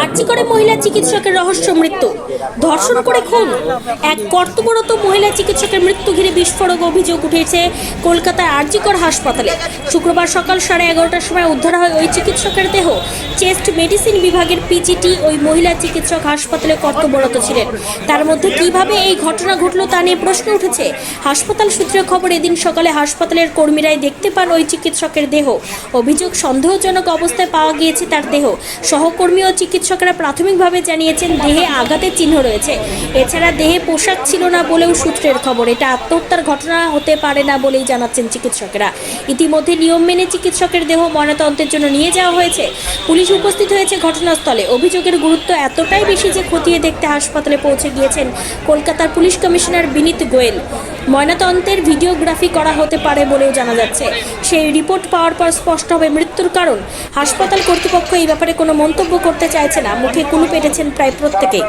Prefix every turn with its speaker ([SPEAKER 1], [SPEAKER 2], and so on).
[SPEAKER 1] আরজি করে মহিলা চিকিৎসকের রহস্য মৃত্যু, ধর্ষণ করে খুন। এক কর্তব্যরত মহিলা চিকিৎসকের মৃত্যু ঘিরে বিস্ফোরক অভিযোগ উঠেছে কলকাতার আরজি কর হাসপাতালে। শুক্রবার সকাল 11:30টার সময় উদ্ধার হয় ওই চিকিৎসকের দেহ। চেস্ট মেডিসিন বিভাগের পিজিটি ওই মহিলা চিকিৎসক হাসপাতালে কর্তব্যরত ছিলেন। তার মধ্যে কিভাবে এই ঘটনা ঘটল তা নিয়ে প্রশ্ন উঠেছে। হাসপাতাল সূত্রে খবর, এদিন সকালে হাসপাতালের কর্মীরাই দেখতে পান ওই চিকিৎসকের দেহ। অভিযোগ, সন্দেহজনক অবস্থায় পাওয়া গিয়েছে তার দেহ। সহকর্মী ও চিকিৎসকরা প্রাথমিকভাবে জানিয়েছেন দেহে আঘাতের চিহ্ন রয়েছে। এছাড়া দেহে পোশাক ছিল না বলেও সূত্রের খবর। এটা আত্মহত্যার ঘটনা হতে পারে না বলেই জানাচ্ছেন চিকিৎসকেরা। ইতিমধ্যে নিয়ম মেনে চিকিৎসকের দেহ ময়নাতদন্তের জন্য নিয়ে যাওয়া হয়েছে। পুলিশ উপস্থিত হয়েছে ঘটনাস্থলে। অভিযোগের গুরুত্ব এতটাই বেশি যে খতিয়ে দেখতে হাসপাতালে পৌঁছে গিয়েছেন কলকাতার পুলিশ কমিশনার বিনীত গোয়েল। ময়নাতদন্তের ভিডিওগ্রাফি করা হতে পারে বলেও জানা যাচ্ছে। সেই রিপোর্ট পাওয়ার পর স্পষ্ট হবে মৃত্যুর কারণ। হাসপাতাল কর্তৃপক্ষ এই ব্যাপারে কোনো মন্তব্য করতে চাইছে না। মুখে কুলুপ এঁটেছেন প্রায় প্রত্যেকেই।